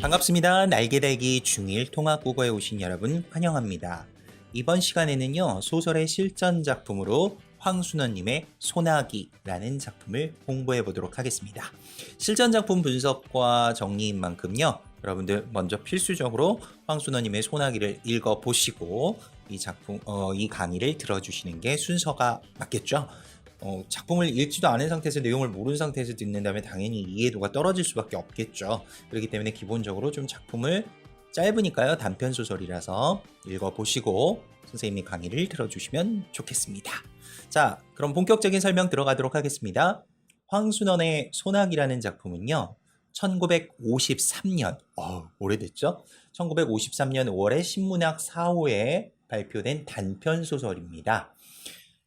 반갑습니다. 날개달기 중1 통합국어에 오신 여러분 환영합니다. 이번 시간에는요, 소설의 실전 작품으로 황순원님의 소나기라는 작품을 공부해 보도록 하겠습니다. 실전 작품 분석과 정리인 만큼요, 여러분들 먼저 필수적으로 황순원님의 소나기를 읽어보시고 이 강의를 들어주시는 게 순서가 맞겠죠? 작품을 읽지도 않은 상태에서 내용을 모르는 상태에서 듣는다면 당연히 이해도가 떨어질 수밖에 없겠죠. 그렇기 때문에 기본적으로 좀 작품을 짧으니까요, 단편 소설이라서 읽어보시고 선생님이 강의를 들어주시면 좋겠습니다. 자, 그럼 본격적인 설명 들어가도록 하겠습니다. 황순원의 소나기라는 작품은요, 1953년, 오래됐죠? 1953년 5월에 신문학 4호에 발표된 단편 소설입니다.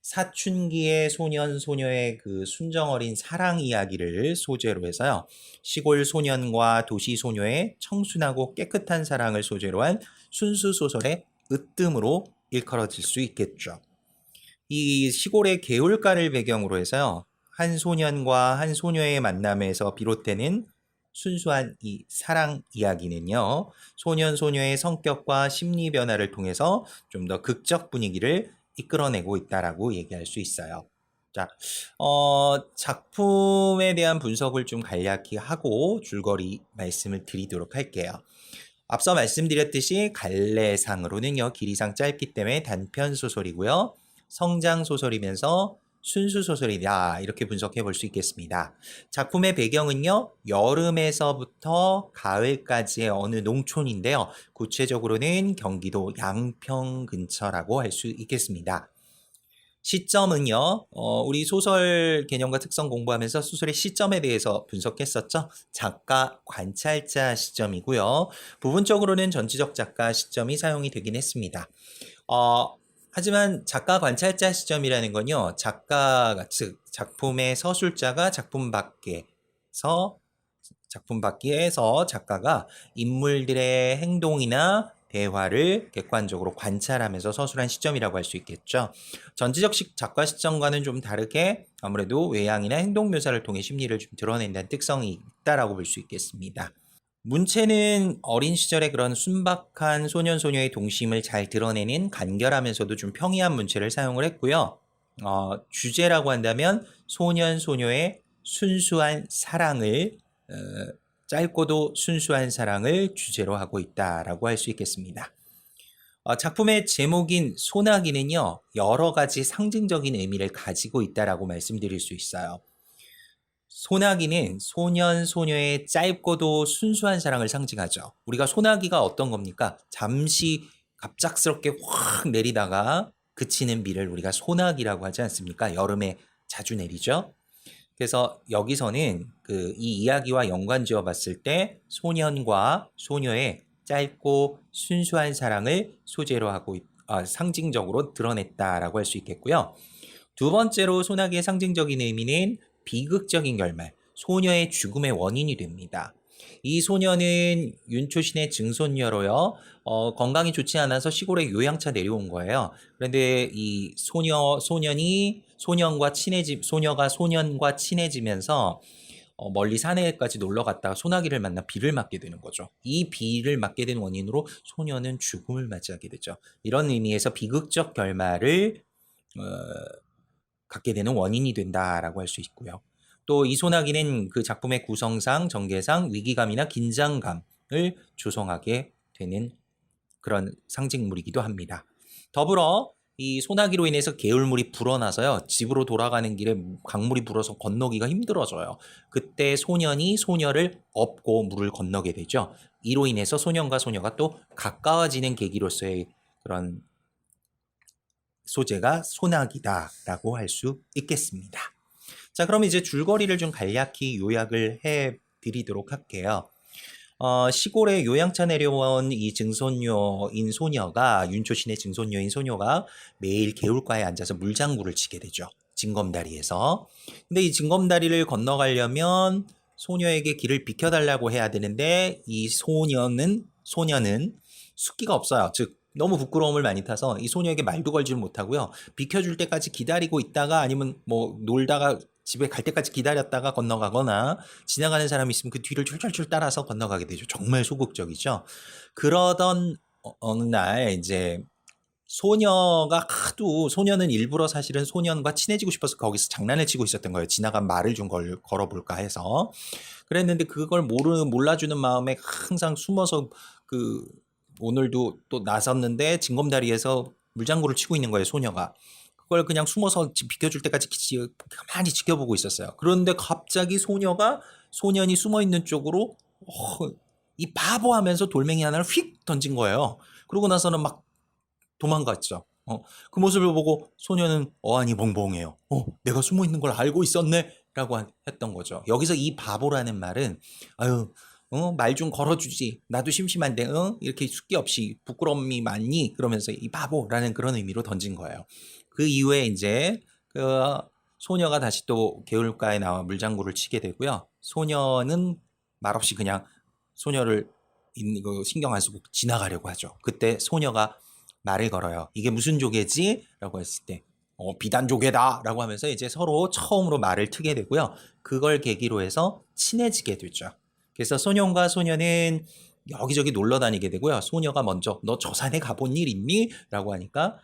사춘기의 소년, 소녀의 그 순정어린 사랑 이야기를 소재로 해서요, 시골 소년과 도시 소녀의 청순하고 깨끗한 사랑을 소재로 한 순수 소설의 으뜸으로 일컬어질 수 있겠죠. 이 시골의 개울가를 배경으로 해서요, 한 소년과 한 소녀의 만남에서 비롯되는 순수한 이 사랑 이야기는요, 소년, 소녀의 성격과 심리 변화를 통해서 좀 더 극적 분위기를 이끌어내고 있다라고 얘기할 수 있어요. 자, 작품에 대한 분석을 좀 간략히 하고 줄거리 말씀을 드리도록 할게요. 앞서 말씀드렸듯이 갈래상으로는요, 길이상 짧기 때문에 단편 소설이고요, 성장 소설이면서 순수 소설이다, 이렇게 분석해 볼 수 있겠습니다. 작품의 배경은요, 여름에서부터 가을까지의 어느 농촌인데요, 구체적으로는 경기도 양평 근처라고 할 수 있겠습니다. 시점은요, 우리 소설 개념과 특성 공부하면서 소설의 시점에 대해서 분석했었죠. 작가 관찰자 시점이고요, 부분적으로는 전지적 작가 시점이 사용이 되긴 했습니다. 하지만 작가 관찰자 시점이라는 건요, 작가가, 즉 작품의 서술자가 작품 밖에서 작가가 인물들의 행동이나 대화를 객관적으로 관찰하면서 서술한 시점이라고 할 수 있겠죠. 전지적 작가 시점과는 좀 다르게 아무래도 외향이나 행동 묘사를 통해 심리를 좀 드러낸다는 특성이 있다라고 볼 수 있겠습니다. 문체는 어린 시절의 그런 순박한 소년, 소녀의 동심을 잘 드러내는 간결하면서도 좀 평이한 문체를 사용을 했고요. 주제라고 한다면 소년, 소녀의 순수한 사랑을, 짧고도 순수한 사랑을 주제로 하고 있다라고 할 수 있겠습니다. 작품의 제목인 소나기는요, 여러 가지 상징적인 의미를 가지고 있다라고 말씀드릴 수 있어요. 소나기는 소년, 소녀의 짧고도 순수한 사랑을 상징하죠. 우리가 소나기가 어떤 겁니까? 잠시 갑작스럽게 확 내리다가 그치는 비를 우리가 소나기라고 하지 않습니까? 여름에 자주 내리죠. 그래서 여기서는 이 이야기와 연관지어 봤을 때 소년과 소녀의 짧고 순수한 사랑을 소재로 하고 상징적으로 드러냈다라고 할 수 있겠고요. 두 번째로 소나기의 상징적인 의미는 비극적인 결말, 소녀의 죽음의 원인이 됩니다. 이 소녀는 윤초신의 증손녀로요, 건강이 좋지 않아서 시골에 요양차 내려온 거예요. 그런데 이 소녀가 소년과 친해지면서 멀리 산에까지 놀러 갔다가 소나기를 만나 비를 맞게 되는 거죠. 이 비를 맞게 된 원인으로 소녀는 죽음을 맞이하게 되죠. 이런 의미에서 비극적 결말을 갖게 되는 원인이 된다라고 할 수 있고요. 또 이 소나기는 그 작품의 구성상, 전개상 위기감이나 긴장감을 조성하게 되는 그런 상징물이기도 합니다. 더불어 이 소나기로 인해서 개울물이 불어나서요, 집으로 돌아가는 길에 강물이 불어서 건너기가 힘들어져요. 그때 소년이 소녀를 업고 물을 건너게 되죠. 이로 인해서 소년과 소녀가 또 가까워지는 계기로서의 그런 소재가 소나기다라고 할 수 있겠습니다. 자, 그럼 이제 줄거리를 좀 간략히 요약을 해 드리도록 할게요. 시골에 요양차 내려온 이 증손녀인 소녀가, 윤초신의 증손녀인 소녀가 매일 개울가에 앉아서 물장구를 치게 되죠. 징검다리에서. 근데 이 징검다리를 건너가려면 소녀에게 길을 비켜달라고 해야 되는데, 이 소녀는 숫기가 없어요. 즉 너무 부끄러움을 많이 타서 이 소녀에게 말도 걸지를 못하고요, 비켜줄 때까지 기다리고 있다가 아니면 뭐 놀다가 집에 갈 때까지 기다렸다가 건너가거나 지나가는 사람이 있으면 그 뒤를 줄줄줄 따라서 건너가게 되죠. 정말 소극적이죠. 그러던 어느 날 이제 소녀가 하도 소녀는 일부러 사실은 소년과 친해지고 싶어서 거기서 장난을 치고 있었던 거예요. 지나간 말을 좀 걸어볼까 해서. 그랬는데 그걸 몰라주는 마음에 항상 숨어서 그 오늘도 또 나섰는데 징검다리에서 물장구를 치고 있는 거예요, 소녀가. 그걸 그냥 숨어서 비켜줄 때까지 가만히 지켜보고 있었어요. 그런데 갑자기 소년이 숨어 있는 쪽으로 이 바보 하면서 돌멩이 하나를 휙 던진 거예요. 그러고 나서는 막 도망갔죠. 그 모습을 보고 소녀는 어안이 벙벙해요. 내가 숨어 있는 걸 알고 있었네? 라고 했던 거죠. 여기서 이 바보라는 말은, 아유, 말 좀 걸어주지. 나도 심심한데, 이렇게 숙기 없이 부끄러움이 많니? 그러면서 이 바보라는 그런 의미로 던진 거예요. 그 이후에 이제, 그, 소녀가 다시 또 개울가에 나와 물장구를 치게 되고요. 소녀는 말없이 그냥 소녀를 신경 안 쓰고 지나가려고 하죠. 그때 소녀가 말을 걸어요. 이게 무슨 조개지? 라고 했을 때 비단조개다 라고 하면서 이제 서로 처음으로 말을 트게 되고요. 그걸 계기로 해서 친해지게 되죠. 그래서 소년과 소녀는 여기저기 놀러 다니게 되고요. 소녀가 먼저 너 저 산에 가본 일 있니? 라고 하니까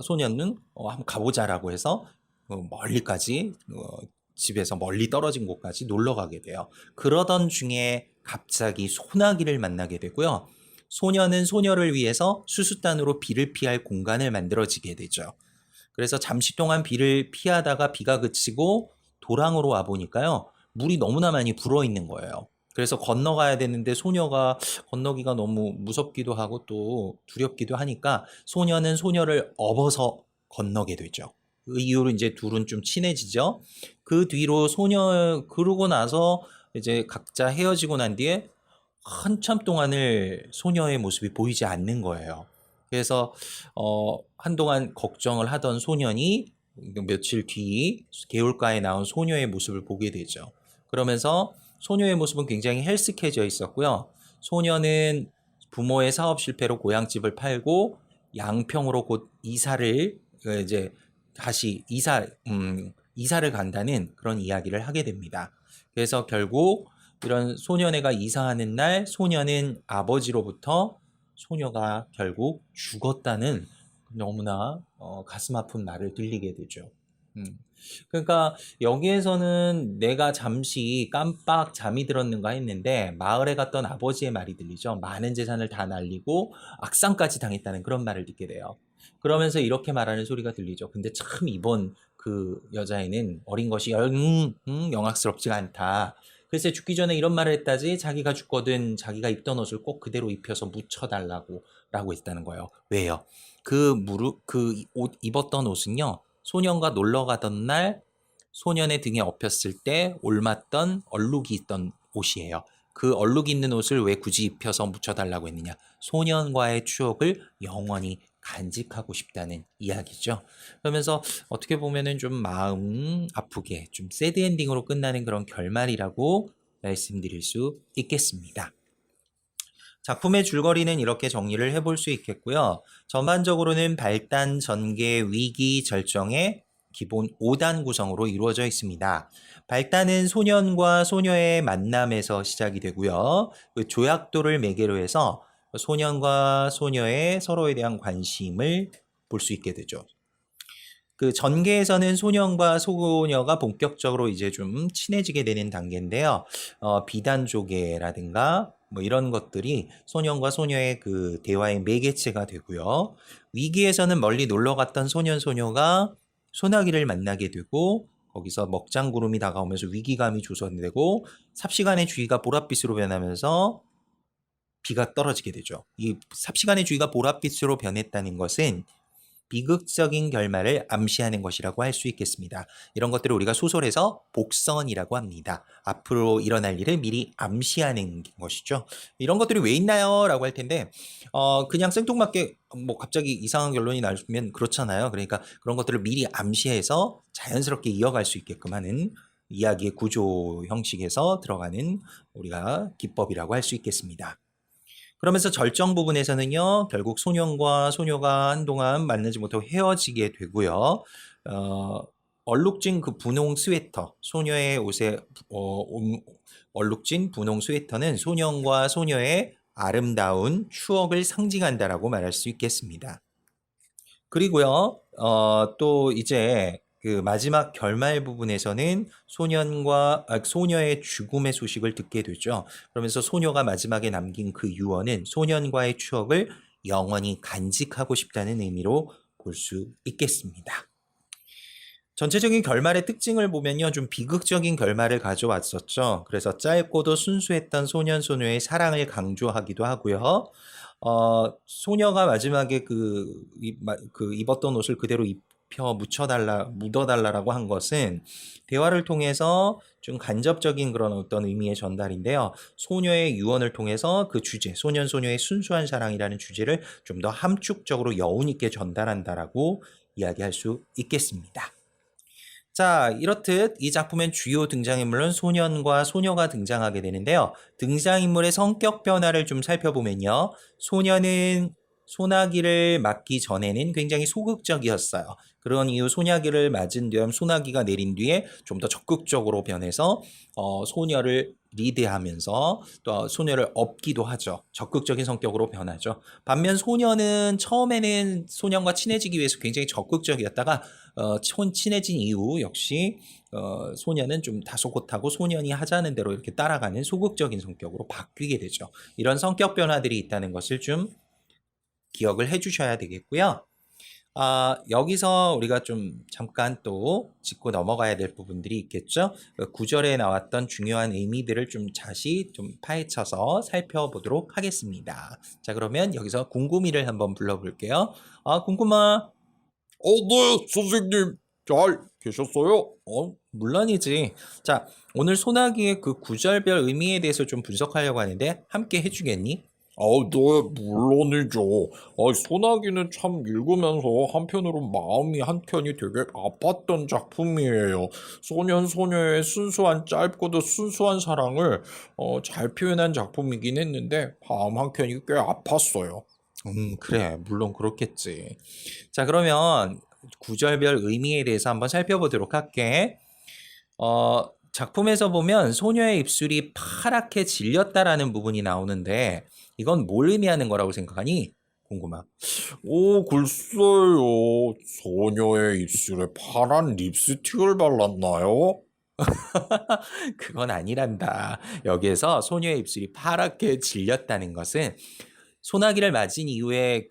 소년은 한번 가보자라고 해서 멀리까지 집에서 멀리 떨어진 곳까지 놀러 가게 돼요. 그러던 중에 갑자기 소나기를 만나게 되고요. 소녀는 소녀를 위해서 수수단으로 비를 피할 공간을 만들어지게 되죠. 그래서 잠시 동안 비를 피하다가 비가 그치고 도랑으로 와 보니까요. 물이 너무나 많이 불어 있는 거예요. 그래서 건너가야 되는데 소녀가 건너기가 너무 무섭기도 하고 또 두렵기도 하니까 소녀는 소녀를 업어서 건너게 되죠. 그 이후로 이제 둘은 좀 친해지죠. 그 뒤로 그러고 나서 이제 각자 헤어지고 난 뒤에 한참 동안을 소녀의 모습이 보이지 않는 거예요. 그래서 한동안 걱정을 하던 소년이 며칠 뒤 개울가에 나온 소녀의 모습을 보게 되죠. 그러면서 소녀의 모습은 굉장히 헬스케져 있었고요. 소녀는 부모의 사업 실패로 고향집을 팔고 양평으로 곧 이사를 이제 다시 이사를 간다는 그런 이야기를 하게 됩니다. 그래서 결국 이런 소년애가 이사하는 날 소년은 아버지로부터 소녀가 결국 죽었다는 너무나 가슴 아픈 말을 들리게 되죠. 그러니까 여기에서는 내가 잠시 깜빡 잠이 들었는가 했는데 마을에 갔던 아버지의 말이 들리죠. 많은 재산을 다 날리고 악상까지 당했다는 그런 말을 듣게 돼요. 그러면서 이렇게 말하는 소리가 들리죠. 근데 참 이번 그 여자애는 어린 것이 영악스럽지가 않다. 글쎄 죽기 전에 이런 말을 했다지 자기가 죽거든 자기가 입던 옷을 꼭 그대로 입혀서 묻혀달라고 라고 했다는 거예요. 왜요? 그 옷 입었던 옷은요. 소년과 놀러 가던 날 소년의 등에 엎였을 때 올맞던 얼룩이 있던 옷이에요. 그 얼룩 있는 옷을 왜 굳이 입혀서 묻혀달라고 했느냐. 소년과의 추억을 영원히 간직하고 싶다는 이야기죠. 그러면서 어떻게 보면은 좀 마음 아프게 좀 새드 엔딩으로 끝나는 그런 결말이라고 말씀드릴 수 있겠습니다. 작품의 줄거리는 이렇게 정리를 해볼 수 있겠고요. 전반적으로는 발단, 전개, 위기, 절정의 기본 5단 구성으로 이루어져 있습니다. 발단은 소년과 소녀의 만남에서 시작이 되고요. 그 조약도를 매개로 해서 소년과 소녀의 서로에 대한 관심을 볼 수 있게 되죠. 그 전개에서는 소년과 소녀가 본격적으로 이제 좀 친해지게 되는 단계인데요. 비단조개라든가 뭐 이런 것들이 소년과 소녀의 그 대화의 매개체가 되고요. 위기에서는 멀리 놀러 갔던 소녀가 소나기를 만나게 되고 거기서 먹장구름이 다가오면서 위기감이 조성되고 삽시간의 주위가 보랏빛으로 변하면서 비가 떨어지게 되죠. 이 삽시간의 주위가 보랏빛으로 변했다는 것은 비극적인 결말을 암시하는 것이라고 할 수 있겠습니다. 이런 것들을 우리가 소설에서 복선이라고 합니다. 앞으로 일어날 일을 미리 암시하는 것이죠. 이런 것들이 왜 있나요? 라고 할 텐데 그냥 생뚱맞게 뭐 갑자기 이상한 결론이 나면 그렇잖아요. 그러니까 그런 것들을 미리 암시해서 자연스럽게 이어갈 수 있게끔 하는 이야기의 구조 형식에서 들어가는 우리가 기법이라고 할 수 있겠습니다. 그러면서 절정 부분에서는요, 결국 소년과 소녀가 한동안 만나지 못하고 헤어지게 되고요. 얼룩진 그 분홍 스웨터, 소녀의 옷에 얼룩진 분홍 스웨터는 소년과 소녀의 아름다운 추억을 상징한다라고 말할 수 있겠습니다. 그리고요, 또 이제 그 마지막 결말 부분에서는 소녀의 죽음의 소식을 듣게 되죠. 그러면서 소녀가 마지막에 남긴 그 유언은 소년과의 추억을 영원히 간직하고 싶다는 의미로 볼 수 있겠습니다. 전체적인 결말의 특징을 보면요, 좀 비극적인 결말을 가져왔었죠. 그래서 짧고도 순수했던 소년 소녀의 사랑을 강조하기도 하고요. 소녀가 마지막에 그 입었던 옷을 그대로 묻어달라라고 한 것은 대화를 통해서 좀 간접적인 그런 어떤 의미의 전달인데요. 소녀의 유언을 통해서 그 주제, 소년 소녀의 순수한 사랑이라는 주제를 좀 더 함축적으로 여운 있게 전달한다라고 이야기할 수 있겠습니다. 자, 이렇듯 이 작품엔 주요 등장인물은 소년과 소녀가 등장하게 되는데요. 등장인물의 성격 변화를 좀 살펴보면요. 소년은 소나기를 맞기 전에는 굉장히 소극적이었어요. 그런 이후 소나기를 맞은 뒤 소나기가 내린 뒤에 좀 더 적극적으로 변해서 소녀를 리드하면서 또 소녀를 업기도 하죠. 적극적인 성격으로 변하죠. 반면 소녀는 처음에는 소년과 친해지기 위해서 굉장히 적극적이었다가 친해진 이후 역시 소년은 좀 다소곳하고 소년이 하자는 대로 이렇게 따라가는 소극적인 성격으로 바뀌게 되죠. 이런 성격 변화들이 있다는 것을 좀 기억을 해주셔야 되겠고요. 여기서 우리가 좀 잠깐 또 짚고 넘어가야 될 부분들이 있겠죠. 구절에 나왔던 중요한 의미들을 좀 다시 좀 파헤쳐서 살펴보도록 하겠습니다. 자, 그러면 여기서 궁금이를 한번 불러볼게요. 궁금아. 네, 선생님. 잘 계셨어요? 물론이지. 자, 오늘 소나기의 그 구절별 의미에 대해서 좀 분석하려고 하는데 함께 해주겠니? 네, 물론이죠. 소나기는 참 읽으면서 한편으로 마음이 한켠이 되게 아팠던 작품이에요. 소년, 소녀의 순수한, 짧고도 순수한 사랑을 잘 표현한 작품이긴 했는데, 마음 한켠이 꽤 아팠어요. 그래. 물론 그렇겠지. 자, 그러면 구절별 의미에 대해서 한번 살펴보도록 할게. 작품에서 보면 소녀의 입술이 파랗게 질렸다라는 부분이 나오는데 이건 뭘 의미하는 거라고 생각하니? 궁금함. 글쎄요. 소녀의 입술에 파란 립스틱을 발랐나요? 그건 아니란다. 여기에서 소녀의 입술이 파랗게 질렸다는 것은 소나기를 맞은 이후에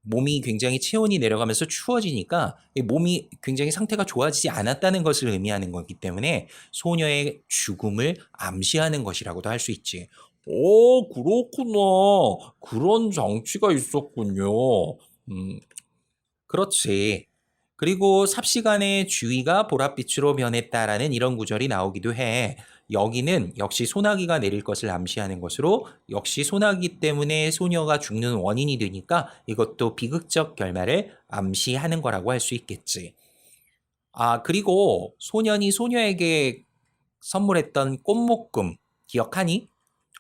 몸이 굉장히 체온이 내려가면서 추워지니까 몸이 굉장히 상태가 좋아지지 않았다는 것을 의미하는 거기 때문에 소녀의 죽음을 암시하는 것이라고도 할 수 있지. 그렇구나. 그런 장치가 있었군요. 그렇지. 그리고 삽시간에 주위가 보랏빛으로 변했다라는 이런 구절이 나오기도 해. 여기는 역시 소나기가 내릴 것을 암시하는 것으로 역시 소나기 때문에 소녀가 죽는 원인이 되니까 이것도 비극적 결말을 암시하는 거라고 할 수 있겠지. 그리고 소년이 소녀에게 선물했던 꽃묶음 기억하니?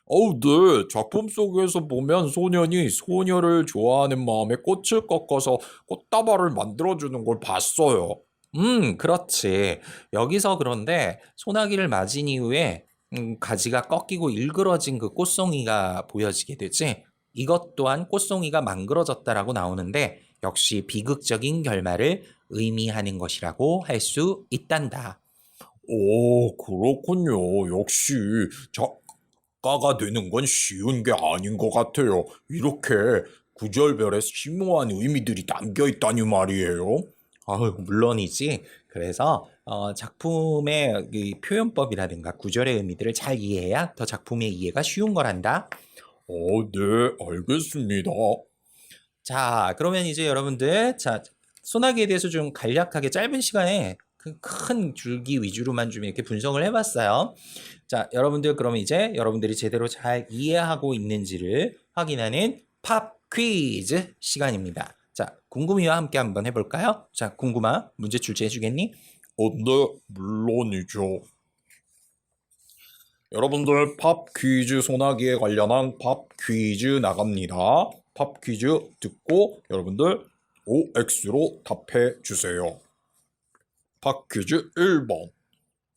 네. 작품 속에서 보면 소년이 소녀를 좋아하는 마음에 꽃을 꺾어서 꽃다발을 만들어주는 걸 봤어요. 그렇지. 여기서 그런데 소나기를 맞은 이후에 가지가 꺾이고 일그러진 그 꽃송이가 보여지게 되지. 이것 또한 꽃송이가 망그러졌다라고 나오는데 역시 비극적인 결말을 의미하는 것이라고 할 수 있단다. 그렇군요. 역시 작가가 되는 건 쉬운 게 아닌 것 같아요. 이렇게 구절별에 심오한 의미들이 담겨 있다니 말이에요. 물론이지. 그래서 작품의 그 표현법이라든가 구절의 의미들을 잘 이해해야 더 작품의 이해가 쉬운 거란다. 네, 알겠습니다. 자, 그러면 이제 여러분들, 자, 소나기에 대해서 좀 간략하게 짧은 시간에 그 큰 줄기 위주로만 좀 이렇게 분석을 해봤어요. 자, 여러분들, 그러면 이제 여러분들이 제대로 잘 이해하고 있는지를 확인하는 팝 퀴즈 시간입니다. 자, 궁금이와 함께 한번 해볼까요? 자, 궁금아, 문제 출제해 주겠니? 네, 물론이죠. 여러분들 팝 퀴즈 소나기에 관련한 팝 퀴즈 나갑니다. 팝 퀴즈 듣고 여러분들 OX로 답해 주세요. 팟퀴즈 1번.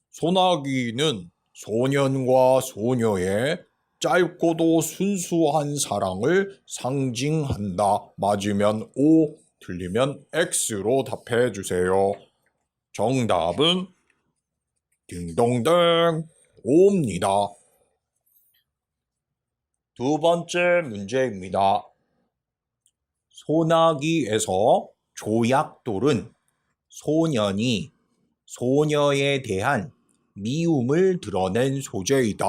소나기는 소년과 소녀의 짧고도 순수한 사랑을 상징한다. 맞으면 O, 틀리면 X로 답해 주세요. 정답은 딩동댕 O입니다. 두 번째 문제입니다. 소나기에서 조약돌은 소년이 소녀에 대한 미움을 드러낸 소재이다.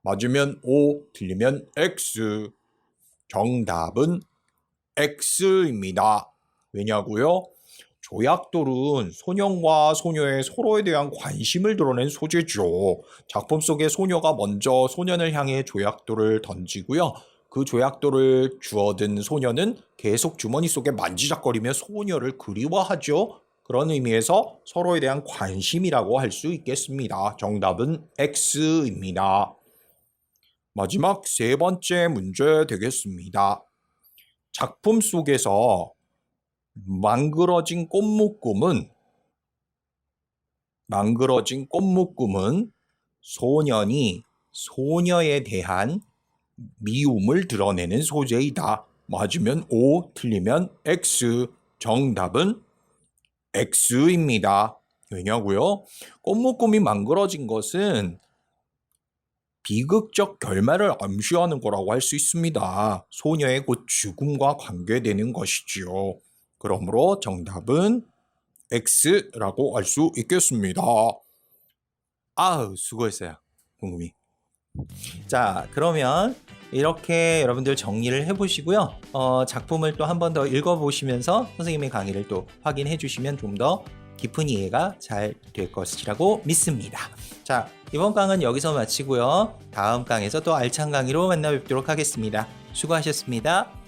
맞으면 O, 틀리면 X. 정답은 X입니다. 왜냐고요? 조약돌은 소년과 소녀의 서로에 대한 관심을 드러낸 소재죠. 작품 속에 소녀가 먼저 소년을 향해 조약돌을 던지고요. 그 조약돌을 주워든 소년은 계속 주머니 속에 만지작거리며 소녀를 그리워하죠. 그런 의미에서 서로에 대한 관심이라고 할 수 있겠습니다. 정답은 X입니다. 마지막 세 번째 문제 되겠습니다. 작품 속에서 망그러진 꽃묶음은 소년이 소녀에 대한 미움을 드러내는 소재이다. 맞으면 O, 틀리면 X. 정답은 X입니다. 왜냐고요? 꽃묶음이 망그러진 것은 비극적 결말을 암시하는 거라고 할 수 있습니다. 소녀의 곧 죽음과 관계되는 것이지요. 그러므로 정답은 X라고 할 수 있겠습니다. 아우, 수고했어요. 궁금이. 자, 그러면 이렇게 여러분들 정리를 해보시고요. 작품을 또 한 번 더 읽어보시면서 선생님의 강의를 또 확인해 주시면 좀 더 깊은 이해가 잘 될 것이라고 믿습니다. 자, 이번 강은 여기서 마치고요. 다음 강에서 또 알찬 강의로 만나 뵙도록 하겠습니다. 수고하셨습니다.